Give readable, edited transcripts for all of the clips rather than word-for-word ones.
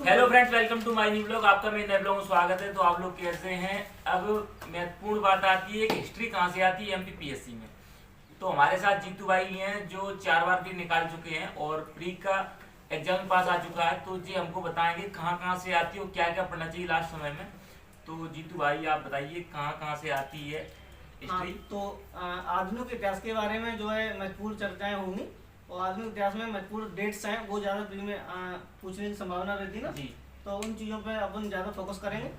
Hello friends, welcome to my new blog. आपका मेरे नए ब्लॉग में स्वागत है। तो आप लोग कैसे हैं? अब महत्वपूर्ण बात आती है कि हिस्ट्री कहाँ से आती है एमपीपीएससी में। तो हमारे साथ जीतू भाई हैं जो 4 बार भी निकाल चुके हैं और प्री का एग्जाम पास आ चुका है। तो जी हमको बताएंगे कहाँ कहाँ से आती है और क्या क्या पढ़ना चाहिए लास्ट समय में। तो जीतू भाई आप बताइए कहाँ कहाँ से आती है हाँ, हिस्ट्री। तो आधुनिक इतिहास के बारे में जो है महत्वपूर्ण चर्चाएं होंगी और आधुनिक इतिहास में महत्वपूर्ण डेट्स हैं वो ज़्यादा प्री में पूछने की संभावना रहती है ना। जी तो उन चीज़ों पे अपन ज़्यादा फोकस करेंगे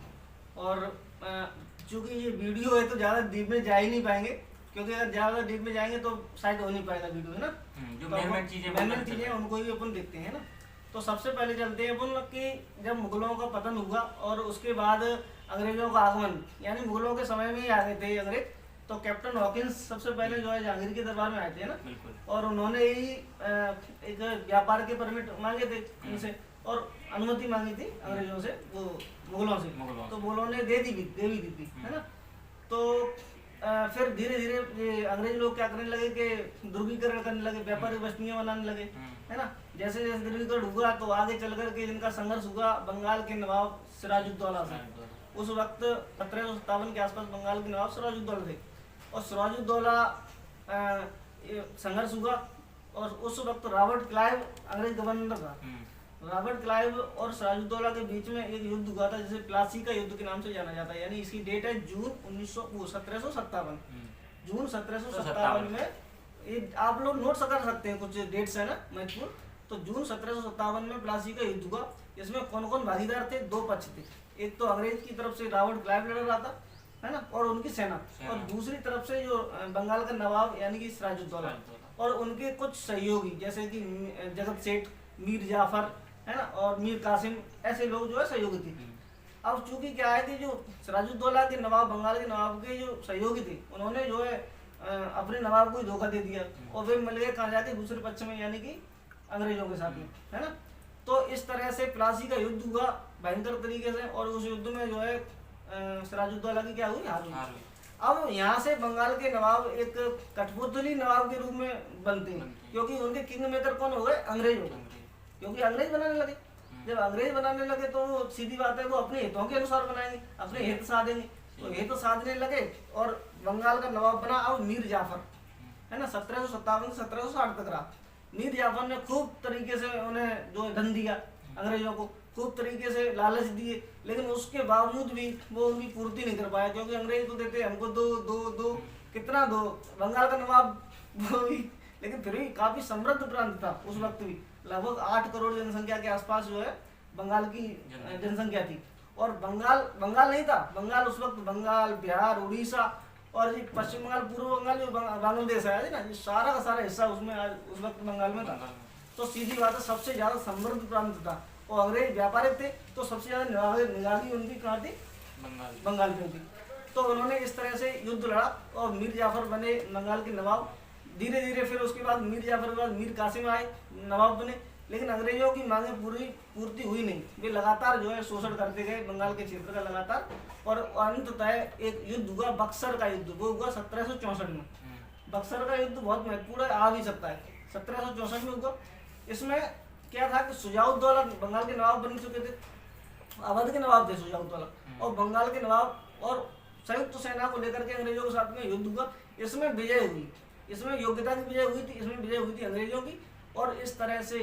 और चूंकि ये वीडियो है तो ज़्यादा डीप में जा ही नहीं पाएंगे, क्योंकि अगर ज़्यादा डीप में जाएंगे तो शायद हो नहीं पाएगा वीडियो, है ना। जो तो मेन चीजें मेन चीज़ें उनको ही अपन देखते हैं ना। तो सबसे पहले चलते हैं अपन कि जब मुगलों का पतन हुआ और उसके बाद अंग्रेजों का आगमन, यानी मुगलों के समय में ही आ गए थे अंग्रेज। तो कैप्टन हॉकिंस सबसे पहले जो है जहांगीर के दरबार में आए थे ना, बिल्कुल। और उन्होंने ही एक व्यापार के परमिट मांगे थे उनसे और अनुमति मांगी थी अंग्रेजों से, वो मुगलों से। तो मुगलों ने दे भी दी थी, है ना। तो फिर धीरे धीरे ये अंग्रेज लोग क्या करने लगे कि ध्रुवीकरण करने लगे, व्यापारिक बस्तियां बनाने लगे, है ना। जैसे जैसे ध्रुवीकरण हुआ तो आगे चल करके जिनका संघर्ष हुआ बंगाल के नवाब सिराजुद्दौला से। उस वक्त 1757 के आसपास बंगाल के नवाब सिराजुद्दौला थे और सिराजुद्दौला संघर्ष हुआ। और उस वक्त रॉबर्ट क्लाइव अंग्रेज गवर्नर था। रॉबर्ट क्लाइव और सिराजुद्दौला के बीच में एक युद्ध हुआ था जिसे प्लासी का युद्ध के नाम से जाना जाता है। यानी इसकी डेट है जून 1757। जून 1757 में ये आप लोग नोट कर सकते हैं, कुछ डेट्स है ना महत्वपूर्ण। तो जून 1757 में प्लासी का युद्ध हुआ। इसमें कौन कौन भागीदार थे? 2 पक्ष थे। एक तो अंग्रेज की तरफ से रॉबर्ट क्लाइव लड़ रहा था, है ना, और उनकी सेना, और दूसरी तरफ से जो बंगाल का नवाब यानी कि सिराजुद्दौला और उनके कुछ सहयोगी जैसे कि जगत सेठ, मीर जाफर, है ना, और मीर कासिम, ऐसे लोग जो है सहयोगी थे। अब चूंकि क्या है कि जो सिराजुद्दौला के नवाब, बंगाल के नवाब के जो सहयोगी थे, उन्होंने जो है अपने नवाब को ही धोखा दे दिया और वे मिल गए कहाँ जाके? दूसरे पक्ष में, यानी कि अंग्रेजों के साथ में, है ना। तो इस तरह से प्लासी का युद्ध हुआ भयंकर तरीके से, और उस युद्ध में जो है सिराजुद्दौला की क्या हुई? हार हुई। अब यहाँ से बंगाल के नवाब एक कठपुतली नवाब के रूप में बनते हैं, क्योंकि उनके किंग मेकर कौन हो गए? अंग्रेज हो गए, क्योंकि अंग्रेज बनाने लगे। जब अंग्रेज बनाने लगे तो सीधी बात है वो अपने हितों के अनुसार बनाएंगे, अपने हित साधेंगे। तो हित साधने लगे और बंगाल का नवाब बना अब मीर जाफर, है ना। 1757 से 1760 तक रहा। मीर जाफर ने खूब तरीके से उन्हें जो धन दिया अंग्रेजों को, खूब तरीके से लालच दिए, लेकिन उसके बावजूद भी वो उनकी पूर्ति नहीं कर पाया, क्योंकि अंग्रेज तो देते हमको दो दो दो, कितना दो, बंगाल का नवाब वो भी, लेकिन फिर भी काफी समृद्ध प्रांत था उस वक्त भी। लगभग 8 करोड़ जनसंख्या के आसपास जो है बंगाल की जनसंख्या थी। और बंगाल नहीं था, बंगाल उस वक्त बंगाल, बिहार, उड़ीसा और ये पश्चिम बंगाल, पूर्व बंगाल जो बांग्लादेश है ना, ये सारा का सारा हिस्सा उसमें उस वक्त बंगाल में था। तो सीधी बात है सबसे ज्यादा समृद्ध प्रांत था और अंग्रेज व्यापारिक थे, तो सबसे ज्यादा निगाही उनकी कहाँ थी? बंगाल में थी। तो उन्होंने इस तरह से युद्ध लड़ा और मीर जाफर बने बंगाल के नवाब। धीरे धीरे फिर उसके बाद मीर जाफर के बाद मीर कासिम आए, नवाब बने। लेकिन अंग्रेजों की मांगे पूर्ति हुई नहीं, वे लगातार जो है शोषण करते गए बंगाल के क्षेत्र का लगातार। और अंततः एक युद्ध हुआ बक्सर का युद्ध, वो हुआ 1764 में। बक्सर का युद्ध बहुत महत्वपूर्ण है, आ भी सकता है, 1764 में हुआ। इसमें क्या था कि सुजाउद्दौला बंगाल के नवाब बन चुके थे, अवध के नवाब थे सुजाउद्दौला, और बंगाल के नवाब और संयुक्त सेना को लेकर के अंग्रेजों के साथ में युद्ध हुआ। इसमें विजय हुई, इसमें योग्यता की विजय हुई थी, इसमें विजय हुई थी अंग्रेजों की। और इस तरह से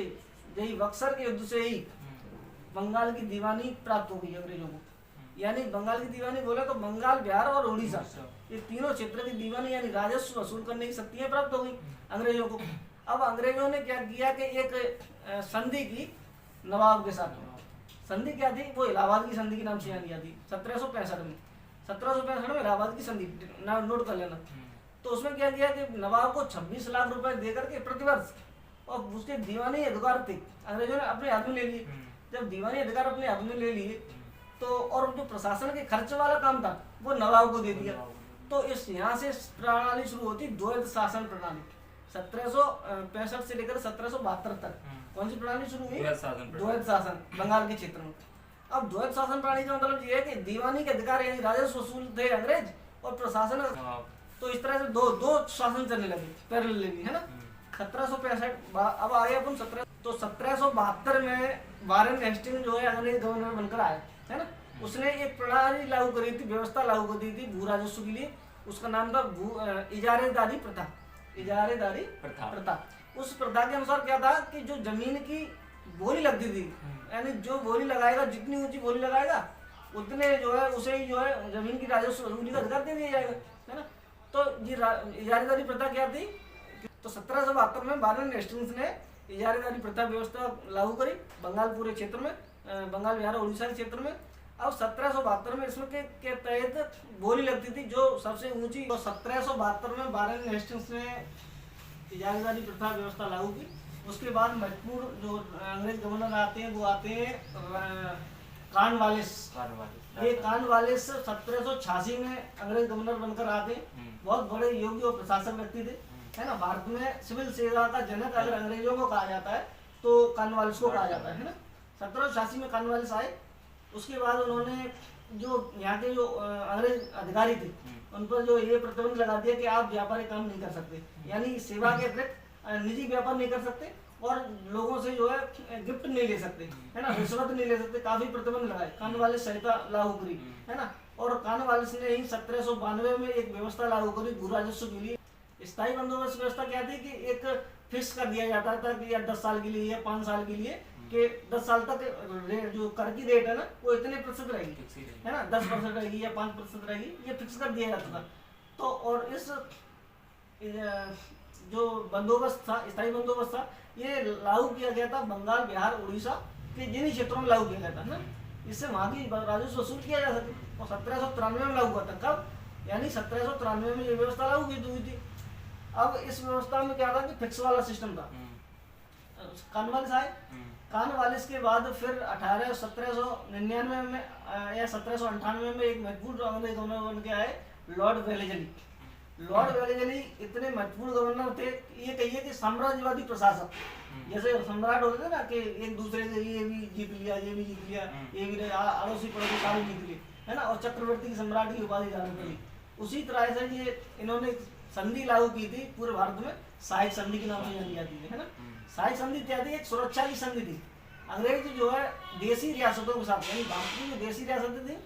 यही बक्सर के युद्ध से ही बंगाल की दीवानी प्राप्त हो गई अंग्रेजों को। यानी बंगाल की दीवानी बोले तो बंगाल, बिहार और उड़ीसा, ये तीनों क्षेत्र की दीवानी यानी राजस्व वसूल करने की शक्तियां प्राप्त हो गई अंग्रेजों को। अब अंग्रेजों ने क्या किया कि एक संधि की नवाब के साथ। संधि क्या थी? वो इलाहाबाद की संधि के नाम से जानी जाती। 1765 में, 1765 में इलाहाबाद की संधि, नोट कर लेना। तो उसमें क्या किया कि नवाब को 26 लाख रुपए देकर के प्रतिवर्ष, और उसके दीवानी अधिकार थे अंग्रेजों ने अपने हाथ में ले लिए। जब दीवानी अधिकार अपने हाथ में ले लिए तो और जो प्रशासन के खर्च वाला काम था वो नवाब को दे दिया। तो इस यहाँ से प्रणाली शुरू होती द्वैध शासन प्रणाली। 1765 से लेकर 1772 तक कौन सी प्रणाली शुरू हुई? द्वैध शासन बंगाल के क्षेत्र में। अब द्वैध शासन प्रणाली का मतलब ये है कि दीवानी के अधिकार यानी राजस्व वसूल थे अंग्रेज और प्रशासन, तो इस तरह से दो शासन चलने लगे पैरेलली, है ना। 1765 अब आगे अपन 1772 में वारेन हेस्टिंग जो है अंग्रेज गवर्नर बनकर आए, है ना, उसने एक प्रणाली लागू करी थी, व्यवस्था लागू कर दी थी भू राजस्व के लिए। उसका नाम था इजारेदारी प्रथा। इजारेदारी प्रथा। उस प्रथा के अनुसार क्या था कि जो जमीन की बोली लगती थी, यानी जो बोली लगाएगा, जितनी ऊंची बोली लगाएगा उतने जो है उसे ही जो है जमीन की राजस्व वसूली का अधिकार दे दिया जाएगा, है ना। तो ये इजारेदारी प्रथा क्या थी? तो 1772 में वारेन हेस्टिंग्स ने इजारेदारी प्रथा व्यवस्था लागू करी बंगाल पूरे क्षेत्र में, बंगाल बिहार उड़ीसा के क्षेत्र में। अब 1772 में इसमें के तहत बोली लगती थी जो सबसे ऊंची। तो 1772 में वारेन हेस्टिंग्स ने इजारेदारी प्रथा व्यवस्था लागू की। उसके बाद महत्वपूर्ण जो अंग्रेज गवर्नर आते हैं वो आते हैं कॉर्नवालिस। ये कॉर्नवालिस 1786 में अंग्रेज गवर्नर बनकर आते हैं। बहुत बड़े योग्य और प्रशासक व्यक्ति थे, है ना। भारत में सिविल सेवा का जनक अगर अंग्रेजों को कहा जाता है तो कॉर्नवालिस को कहा जाता है ना। 1786 में कॉर्नवालिस आए। उसके बाद उन्होंने जो यहाँ के जो अंग्रेज अधिकारी थे उन पर जो ये प्रतिबंध लगा दिया कि आप व्यापारिक काम नहीं कर सकते, यानी सेवा के अतिरिक्त निजी व्यापार नहीं कर सकते और लोगों से जो है गिफ्ट नहीं ले सकते, है ना, रिश्वत नहीं ले सकते। काफी प्रतिबंध लगाए, कॉर्नवालिस संहिता लागू करी, है ना। और कॉर्नवालिस ने ही 1792 में एक व्यवस्था लागू करी भू राजस्व के लिए। स्थायी बंदोबस्त व्यवस्था क्या थी कि एक फिक्स कर दिया जाता था कि या 10 साल के लिए या 5 साल के लिए कि 10 साल तक जो कर की रेट है ना वो इतने प्रतिशत रहेगी, है ना, 10% रहेगी या 5% रहेगी, ये फिक्स कर दिया जाता था। तो और इस जो बंदोबस्त था, स्थायी बंदोबस्त था, ये लागू किया गया था बंगाल बिहार उड़ीसा के जिन क्षेत्रों में लागू किया गया था ना, इससे वहाँ की राजस्व वसूल किया जा सके। और 1793 में लागू हुआ था। कब? यानी 1793 में ये व्यवस्था लागू की हुई थी। अब इस व्यवस्था में क्या था कि फिक्स वाला सिस्टम था। कॉर्नवालिस आए, कॉर्नवालिस के बाद फिर 1799 में या 1798 में एक महत्वपूर्ण अंग्रेज गवर्नर बन के आए लॉर्ड वेलेजली। लॉर्ड वेलेजली इतने महत्वपूर्ण गवर्नर थे, ये कहिए कि साम्राज्यवादी प्रशासक। जैसे सम्राट होते थे ना कि एक दूसरे से ये भी जीत लिया, ये भी जीत लिया, ये भी अड़ोसी पड़ोसी सारे जीत लिए, है ना, और चक्रवर्ती की सम्राट की उपाधि धारण करी। उसी तरह से ये इन्होंने संधि लागू की थी पूरे भारत में, सहायक संधि के नाम से जानी जाती है ना। सहायक संधि इत्यादि एक सुरक्षा की संधि थी। अंग्रेज जो है देसी रियासतों के साथ, यानी भारत की जो देसी रियासतें थी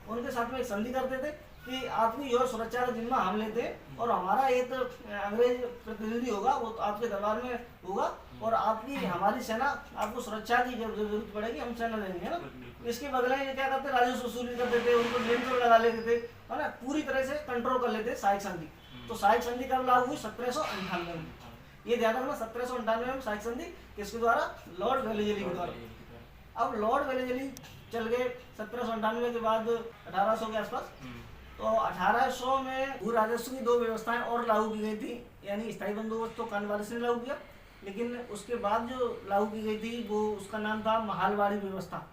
उनके साथ में एक संधि करते थे कि आपकी जो सुरक्षा का जिम्मा हम लेते हैं और हमारा एक अंग्रेज प्रतिनिधि होगा, वो आपके दरबार में होगा और आपकी हमारी सेना, आपको सुरक्षा की जब जरूरत पड़ेगी हम सेना देंगे, है ना। इसके बदले ये क्या करते, राजस्व वसूली करते थे, उनको नियंत्रण लगा लेते थे, है ना, पूरी तरह से कंट्रोल कर लेते सहायक संधि। तो सहायक संधि कब लागू हुई? 1798 में। ये ध्यान रखना, 1798 में सहायक संधि किसके द्वारा? लॉर्ड वेलेजली के द्वारा। अब लॉर्ड वेलेजली चल गए 1798 के बाद 1800 के आसपास। तो 1800 में भू राजस्व की 2 व्यवस्थाएं और लागू की गई थी, यानी स्थायी बंदोबस्त तो कॉर्नवालिस ने लागू किया, लेकिन उसके बाद जो लागू की गई थी वो उसका नाम था महालवाड़ी व्यवस्था।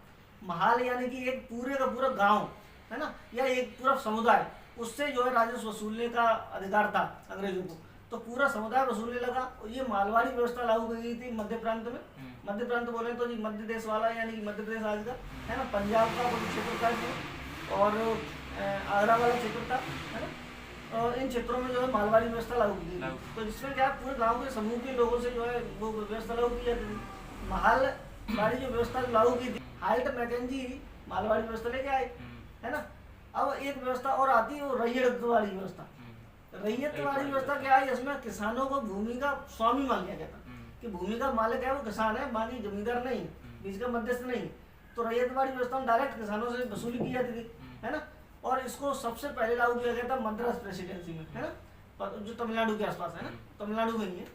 महाल यानी कि एक पूरे का पूरा गांव, है ना, या एक पूरा समुदाय, उससे जो है राजस्व वसूलने का अधिकार था अंग्रेजों को। तो पूरा समुदाय वसूलने लगा। और ये मालवाड़ी व्यवस्था लागू की गई थी मध्य प्रांत में। मध्य प्रांत बोले तो जी मध्य देश वाला, यानी कि मध्य प्रदेश आज का, है ना, पंजाब का कुछ क्षेत्र था और आगरा वाला क्षेत्र था, है ना। और इन क्षेत्रों में जो है मालवाड़ी व्यवस्था लागू की गई। तो जिसमें क्या पूरे गाँव के समूह के लोगों से जो है वो व्यवस्था लागू की जाती थी। मालवाड़ी जो व्यवस्था लागू की थी, हाल्ट मैकेंजी मालवाड़ी व्यवस्था लेके आए, है ना। अब एक व्यवस्था और आती है वो रैयत वाली व्यवस्था। रैयत वाली व्यवस्था क्या है? इसमें किसानों को भूमि का स्वामी मान लिया जाता कि भूमि का मालिक है वो किसान है, बाकी जमींदार नहीं, बीच का मध्यस्थ नहीं। तो रैयत वाली व्यवस्था में डायरेक्ट किसानों से वसूली की जाती थी, है ना। और इसको सबसे पहले लागू किया गया था मद्रास प्रेसिडेंसी में, है ना, जो तमिलनाडु के आसपास है ना, तमिलनाडु में ही है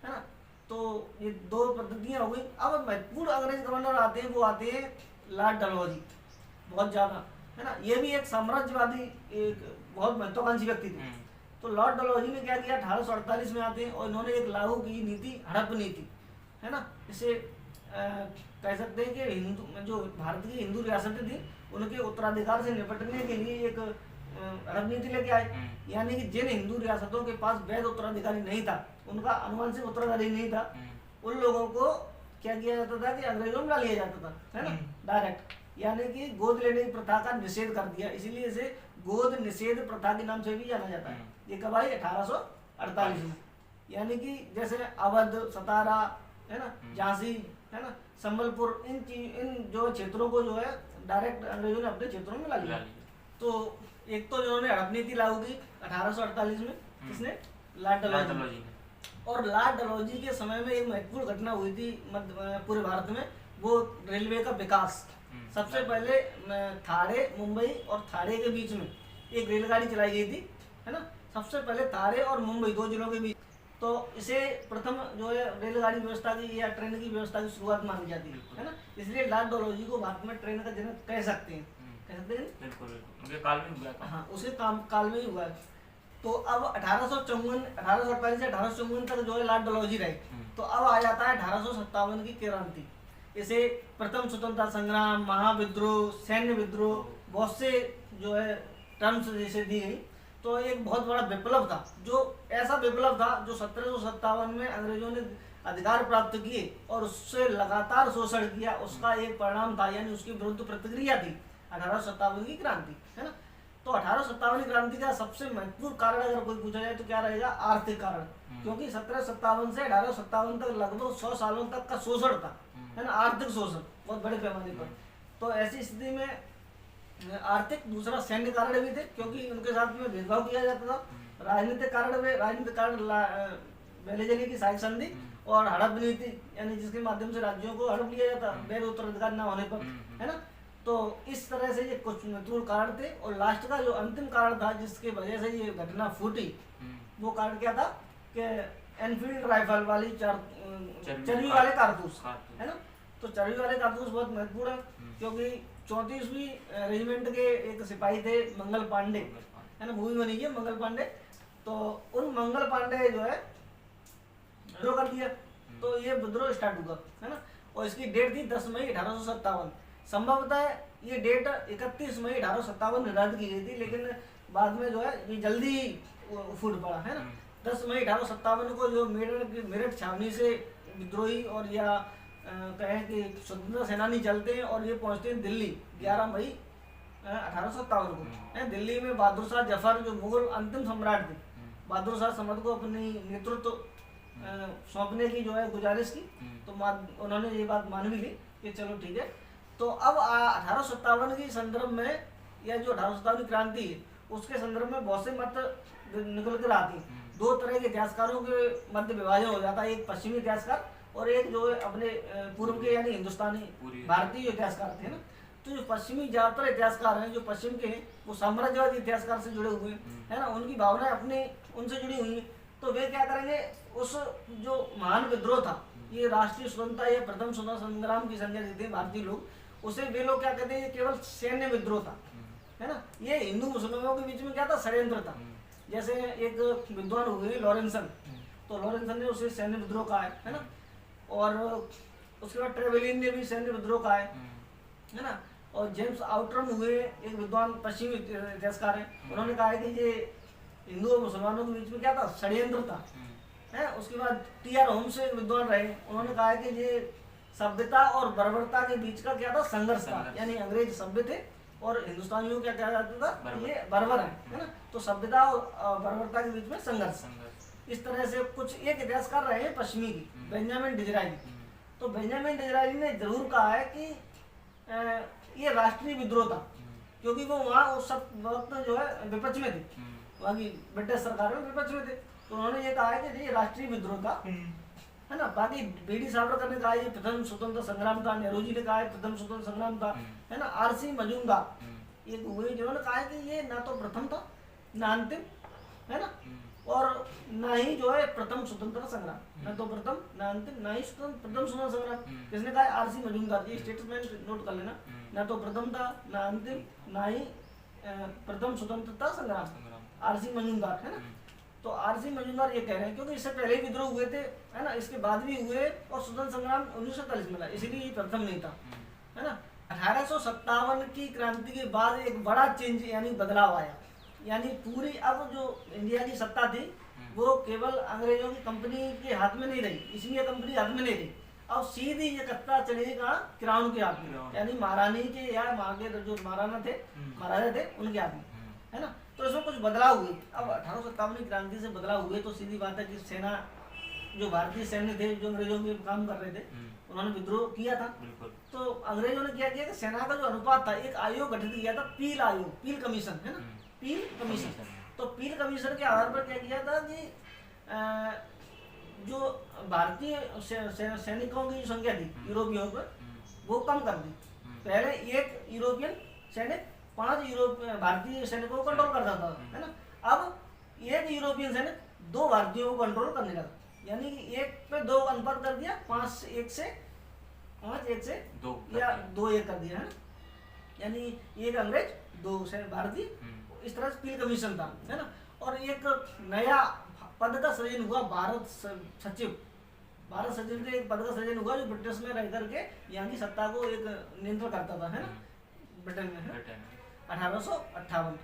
ना। तो ये 2 पद्धतियाँ हो गई। अब महत्वपूर्ण अंग्रेज गवर्नर आते हैं, वो आते हैं लॉर्ड डलहौजी, बहुत ज्यादा, है ना। ये भी एक साम्राज्यवादी, एक बहुत महत्वाकांक्षी व्यक्ति थे। तो लॉर्ड डलहौजी ने क्या किया, 1848 में आते हैं और इन्होंने एक लागू की नीति, हड़प नीति, है ना। इसे कह सकते हैं कि हिंदू जो भारत की हिंदू रियासतें थी उनके उत्तराधिकार से निपटने के लिए एक हड़प नीति लेके आए। यानी कि जिन हिंदू रियासतों के पास वैध उत्तराधिकारी नहीं था, उनका अनुवंशिक उत्तराधिकारी नहीं था, उन लोगों को क्या किया जाता था कि अंग्रेजों में डाल लिया जाता था, है ना, डायरेक्ट। यानी कि गोद लेने की प्रथा का निषेध कर दिया, इसीलिए इसे गोद निषेध प्रथा के नाम से भी जाना जाता है। ये कब आई? 1848 में। यानी कि जैसे अवध, सतारा, है ना, झांसी, है ना, संबलपुर, इन जो क्षेत्रों को जो है डायरेक्ट अंग्रेजों ने अपने क्षेत्रों में ला लिया। तो एक तो इन्होंने हड़प नीति लागू की 1848 में, किसने? लॉर्ड डलहौजी। और लॉर्ड डलहौजी के समय में एक महत्वपूर्ण घटना हुई थी पूरे भारत में, वो रेलवे का विकास। सबसे पहले थाड़े, मुंबई और थाड़े के बीच में एक रेलगाड़ी चलाई गई थी, है ना। सबसे पहले थाड़े और मुंबई 2 जिलों के बीच, तो इसे प्रथम जो है रेलगाड़ी व्यवस्था की या ट्रेन की व्यवस्था की शुरुआत मानी जाती है ना। इसलिए लॉर्ड डलहौजी को भारत में ट्रेन का जनक कह सकते हैं, कह सकते हैं। बिल्कुल, उनके काल में हुआ। हाँ, उसी काल में ही हुआ है। तो अब 1848 से 1854 तक जो है लॉर्ड डलहौजी रहे। तो अब आ जाता है 1857 की क्रांति। इसे प्रथम स्वतंत्रता संग्राम, महाविद्रोह, सैन्य विद्रोह, बहुत से जो है टर्म्स जैसे दी गई। तो एक बहुत बड़ा विप्लव था, जो ऐसा विप्लव था जो 1757 में अंग्रेजों ने अधिकार प्राप्त किए और उससे लगातार शोषण किया, उसका एक परिणाम था, यानी उसके विरुद्ध प्रतिक्रिया थी 1857 की क्रांति, है ना। तो 1857 की क्रांति का सबसे महत्वपूर्ण कारण अगर कोई पूछा जाए तो क्या रहेगा? आर्थिक कारण। क्योंकि 1757 से 1857 तक लगभग 100 सालों तक का शोषण था, है ना, आर्थिक शोषण बहुत बड़े पैमाने पर। तो ऐसी स्थिति में आर्थिक, दूसरा सैन्य कारण भी थे, क्योंकि उनके साथ में भेदभाव किया जाता था। राजनीतिक कारण बेलेजली की सहायक संधि और हड़प नीति, यानी जिसके माध्यम से राज्यों को हड़प लिया जाता वैध उत्तराधिकार न होने पर, है ना। तो इस तरह से ये कुछ महत्वपूर्ण कारण थे। और लास्ट का जो अंतिम कारण था जिसकी वजह से ये घटना फूटी, वो कारण क्या था कि एनफील्ड राइफल वाली चर्बी वाले कारतूस, है ना। तो चर्बी वाले कारतूस बहुत महत्वपूर्ण है, क्योंकि 34वीं रेजिमेंट के एक सिपाही थे मंगल पांडे, है ना, मूवी बनी है मंगल पांडे। तो उन मंगल पांडे जो है विद्रोह कर दिया, तो ये विद्रोह स्टार्ट हुआ, है ना। और इसकी डेट थी 10 मई 1857। संभवतः ये डेट 31 मई 1857 निर्धारित की गई थी, लेकिन बाद में जो है ये जल्दी फूट पड़ा, है ना। 10 मई 1857 को जो मेरठ छावनी से विद्रोही और या कहें कि स्वतंत्रता सेनानी चलते हैं और ये पहुंचते हैं दिल्ली 11 मई 1857 को। दिल्ली में बहादुर शाह जफर जो मुगल अंतिम सम्राट थे, बहादुर शाह समद को अपनी नेतृत्व सौंपने की जो है गुजारिश की। तो उन्होंने ये बात मान भी ली कि चलो ठीक है। तो अब 1857 की संदर्भ में, या जो 1857 की क्रांति है उसके संदर्भ में बहुत से मत निकल कर आती है। 2 तरह के इतिहासकारों के मध्य विभाजन हो जाता है, एक पश्चिमी इतिहासकार और एक जो है अपने पूर्व के यानी हिंदुस्तानी भारतीय इतिहासकार थे ना। तो जो पश्चिमी ज्यादातर इतिहासकार हैं, जो पश्चिम के हैं, वो साम्राज्यवादी इतिहासकार से जुड़े हुए हैं, है ना, उनकी भावनाएं अपने उनसे जुड़ी हुई हैं। तो वे क्या करेंगे, उस जो महान विद्रोह था, ये राष्ट्रीय स्वतंत्रता या प्रथम स्वतंत्रता संग्राम की संज्ञा देते हैं भारतीय लोग, उसे वे लोग क्या कहते हैं, ये केवल सैन्य विद्रोह था, है ना। ये हिंदू मुसलमानों के बीच में क्या था, षड्यंत्र था। जैसे एक विद्वान हुए लॉरेंसन, तो लॉरेंसन ने उसे सैन्य विद्रोह कहा है ना। और उसके बाद ट्रेवेलिन ने भी सैन्य विद्रोह कहा है ना। और जेम्स आउटरम हुए एक विद्वान पश्चिमी इतिहासकार हैं, उन्होंने कहा है कि ये हिंदू और मुसलमानों के बीच में क्या था, षड्यंत्र था, है। उसके बाद टी.आर. होम्स एक विद्वान रहे, उन्होंने कहा है कि ये सभ्यता और बर्बरता के बीच का क्या था, संघर्ष था, यानी अंग्रेज सभ्य थे और हिंदुस्तानियों क्या कहा जाता था, ये बर्बर है ना। तो सभ्यता और बर्बरता के बीच में संघर्ष। इस तरह से कुछ एक इतिहासकार रहे हैं पश्चिमी की, बेंजामिन डिज़राइली। तो बेंजामिन डिज़राइली ने जरूर कहा है कि ये राष्ट्रीय विद्रोह था, क्योंकि वो वहाँ उस वक्त जो है विपक्ष में थे, वहाँ की ब्रिटिश सरकार में विपक्ष में थे। तो उन्होंने ये कहा है कि ये राष्ट्रीय विद्रोह था, है ना। बाकी बी.डी. सावरकर ने कहा ये प्रथम स्वतंत्र संग्राम था, नेहरू जी ने कहा है प्रथम स्वतंत्र संग्राम था, है ना। R.C. मजूमदार एक हुए जिन्होंने कहा है कि ये ना तो प्रथम था ना अंतिम, है ना, और ना ही जो है प्रथम स्वतंत्रता संग्राम, ना तो प्रथम ना अंतिम ना ही प्रथम स्वतंत्रता संग्राम। किसने कहा है, R.C. मजूमदार। ये स्टेटमेंट नोट कर लेना, ना तो प्रथम था ना अंतिम ना ही प्रथम स्वतंत्रता संग्राम, R.C. मजूमदार, है ना। तो R.C. मजूमदार ये कह रहे हैं क्योंकि इससे पहले ही विद्रोह हुए थे, है ना, इसके बाद भी हुए और स्वतंत्र संग्राम 1947 में, इसीलिए ये प्रथम नहीं था, है ना। 1857 की क्रांति के बाद एक बड़ा चेंज यानी बदलाव आया, यानी पूरी अब जो इंडिया की सत्ता थी वो केवल अंग्रेजों की कंपनी के हाथ में नहीं रही, इसलिए कंपनी हाथ में नहीं रही। अब सीधी ये सत्ता चलेगी कहाँ, क्राउन के हाथ में, यानी महारानी के या वहाँ के जो महाराणा थे, महाराजा थे, उनके हाथ में, है ना। तो इसमें कुछ बदलाव हुए। अब 1857 की क्रांति से बदलाव हुए तो सीधी बात है कि सेना, जो भारतीय सैन्य थे जो अंग्रेजों के काम कर रहे थे, उन्होंने विद्रोह किया था। बिल्कुल। तो अंग्रेजों ने क्या किया कि सेना का जो अनुपात था, एक आयोग गठित किया था, पील आयोग, पील कमीशन है ना, पील कमीशन। तो पील कमीशन के आधार पर क्या किया था कि जो भारतीय सैनिकों की जो संख्या थी यूरोपियों पर, वो कम कर दी। पहले एक यूरोपियन सैनिक 5 भारतीय सैनिकों को कंट्रोल करता था, है ना। अब एक यूरोपियन सैनिक 2 भारतीयों को कंट्रोल करने लगा, यानी कि 1 पे 2 अनुपात कर दिया, 5 1 से 2 या 2 1 कर दिया, है ना। यानी 1 अंग्रेज 2 भारतीय, इस तरह से पील कमीशन था, है ना। और एक नया पद का सृजन हुआ, भारत सचिव। भारत सचिव के एक पद का सृजन हुआ जो ब्रिटिश में रह करके यहाँ की सत्ता को एक नियंत्रण करता था, है ना, ब्रिटेन में, है 1858।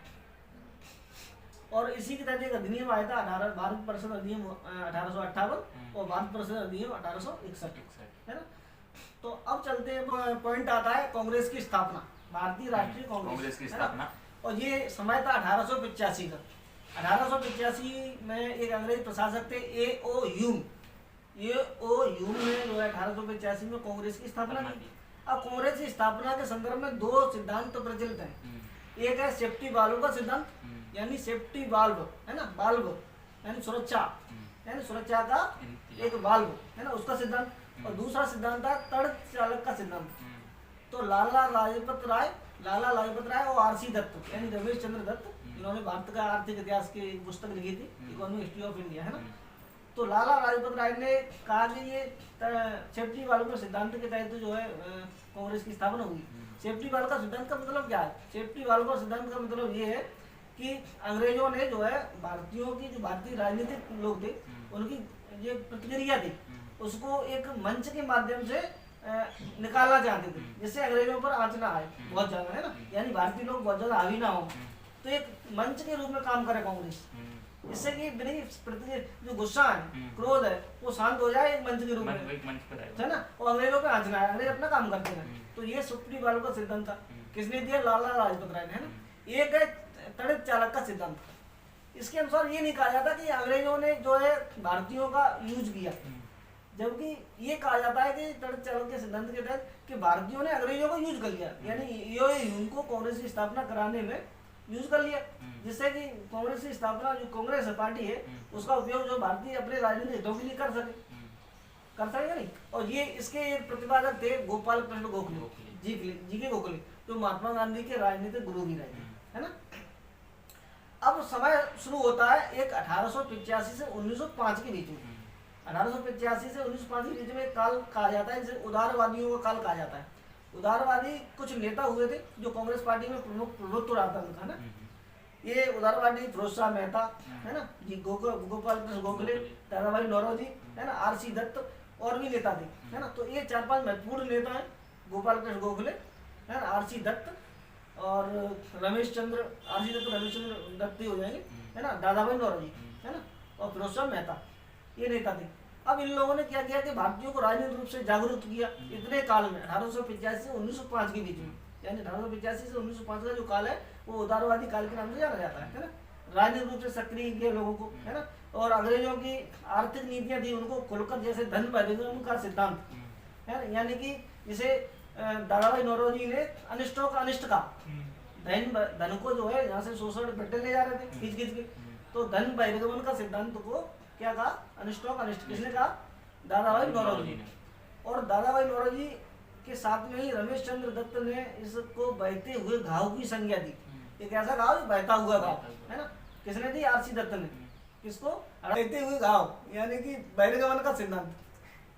और इसी के तहत एक अधिनियम आया था, भारत परिषद अधिनियम 1858 और भारत परिषद अधिनियम 1861, है ना। तो अब चलते हैं, पॉइंट आता है कांग्रेस की स्थापना, भारतीय राष्ट्रीय कांग्रेस की स्थापना। और ये समय था 1885 का। 1885 में एक अंग्रेज प्रशासक थे A.O. ह्यूम ने जो है 1885 में कांग्रेस की स्थापना की। अब कांग्रेस की स्थापना के संदर्भ में 2 सिद्धांत प्रचलित हैं। एक है सेफ्टी वाल्व का सिद्धांत, यानी सेफ्टी वाल्व, है ना, वाल्व यानी सुरक्षा, यानी सुरक्षा का एक वाल्व, है ना, उसका सिद्धांत। और दूसरा सिद्धांत था तड़क चालक का सिद्धांत। तो लाला लाजपत राय और R.C. दत्त यानी रमेश चंद्र दत्त, इन्होंने भारत का आर्थिक इतिहास की एक पुस्तक लिखी थी, इकोनॉमिक हिस्ट्री ऑफ इंडिया, है ना। तो लाला लाजपत राय ने कहा कि ये सेफ्टी वाल्व के सिद्धांत के तहत जो है कांग्रेस की स्थापना हुई। सेफ्टी वाल्व का सिद्धांत का मतलब क्या है? सेफ्टी वाल्व का सिद्धांत का मतलब ये है कि अंग्रेजों ने जो है भारतीयों की, जो भारतीय राजनीतिक लोग थे, उनकी ये प्रतिक्रिया थी, उसको एक मंच के माध्यम से निकालना चाहते थे, जिससे अंग्रेजों पर आंच ना आए बहुत ज्यादा, है ना, यानी भारतीय लोग बहुत ज्यादा हावी ना हो। तो एक मंच के रूप में काम करे कांग्रेस, इससे कि जो गुस्सा है, क्रोध है, वो शांत हो जाए एक मंच के रूप में, है ना, और अंग्रेजों पे आंच ना आए, अंग्रेज अपना काम करते रहे। तो ये सेफ्टी वाल्व का सिद्धांत था, किसने दिया? लाला लाजपत राय ने, है ना। एक है तड़क चालक का सिद्धांत। इसके अनुसार ये नहीं कहा जाता कि अंग्रेजों ने जो है भारतीयों का यूज किया, जबकि ये कहा जाता है कि तड़क चालक के सिद्धांत के तहत कि भारतीयों ने अंग्रेजों को यूज कर लिया, यानी ये उनको कांग्रेस की स्थापना कराने में यूज कर लिया, जिससे कि कांग्रेस की स्थापना, जो कांग्रेस पार्टी है, उसका उपयोग जो भारतीय अपने राजनीतिक हितों के लिए कर सके या नहीं। और ये इसके एक प्रतिपादक थे गोपाल कृष्ण गोखले, जी के गोखले, जो महात्मा गांधी के राजनीतिक गुरु भी रहे, है ना। अब समय शुरू होता है एक 1885 से 1905 के बीच में। 1885 से 1905 के बीच में एक काल कहा जाता है, जिसे उदारवादियों का काल कहा जाता है। उदारवादी कुछ नेता हुए थे जो कांग्रेस पार्टी में प्रमुख प्रभुत्व रहा था उनका, ना। ये उदारवादी फिरोज शाह मेहता, है ना, जी गोपाल कृष्ण गोखले, दादाभाई नौरोजी, है ना, R.C. दत्त और भी नेता थे, है ना। तो ये 4-5 महत्वपूर्ण नेता हैं, गोपाल कृष्ण गोखले, है ना, R.C. दत्त और रमेश चंद्र दत्त ही हो जाएंगे, है ना, दादाभाई नौरोजी, है ना, और फिरोज शाह मेहता, ये नेता थे। अब इन लोगों ने क्या किया कि भारतीयों को राजनीतिक रूप से जागरूक किया इतने काल में, 1885 से 1905 के बीच में, यानी 1885 से 1905 का जो काल है वो उदारवादी काल के नाम से जाना जाता है ना। राजनीतिक रूप से सक्रिय किए लोगों को, है ना। और अंग्रेजों की आर्थिक नीतियां थी, उनको खुलकर, जैसे धन परिगणन का सिद्धांत है, यानी कि जिसे दादाभाई नौरोजी ने अनिष्टों का अनिष्ट कहा, धन को जो है यहाँ से शोषण ब्रिटेन ले जा रहे थे खींच के, तो धन बहिर्गमन का सिद्धांत को क्या कहा? अनिष्टों का अनिष्ट। किसने कहा? दादाभाई नौरोजी ने। और दादाभाई नौरोजी के साथ में ही रमेश चंद्र दत्त ने इसको बहते हुए घाव की संज्ञा दी। एक ऐसा घाव, बहता हुआ घाव, है ना। किसने दी? R.C. दत्त ने। किसको? बहते हुए घाव, यानी कि बहिर्गमन का सिद्धांत।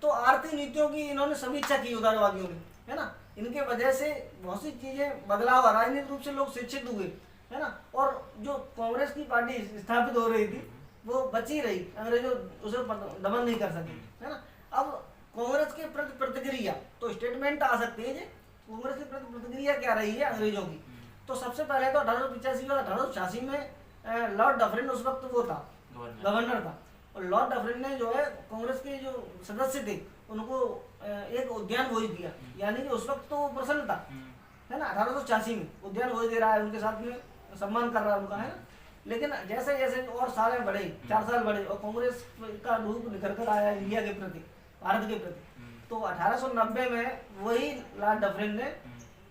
तो आर्थिक नीतियों की इन्होंने समीक्षा की उदारवादियों ने, है ना। इनके वजह से बहुत सी चीजें बदलाव, राजनीतिक रूप से लोग शिक्षित हुए, है ना। और जो कांग्रेस की पार्टी स्थापित हो रही थी वो बची रही, अंग्रेजों उसे दमन नहीं कर सके, है ना। अब कांग्रेस के प्रति प्रतिक्रिया, तो स्टेटमेंट आ सकते हैं जी, कांग्रेस की प्रति प्रतिक्रिया क्या रही है अंग्रेजों की। तो सबसे पहले तो 1885 में 1886 में लॉर्ड डफरिन उस वक्त वो था, गवर्नर था, और लॉर्ड डफरिन ने जो है कांग्रेस के जो सदस्य थे उनको एक उद्यान भोज दिया, यानी कि उस वक्त तो वो प्रसन्न था, है ना। 1886 में उद्यान भोज दे रहा है, उनके साथ में सम्मान कर रहा है उनका, है ना। लेकिन जैसे जैसे और साल बढ़े, 4 साल बढ़े, और कांग्रेस का रूप निखर कर आया इंडिया के प्रति, भारत के प्रति, तो 1890 में वही लॉर्ड डफरिन ने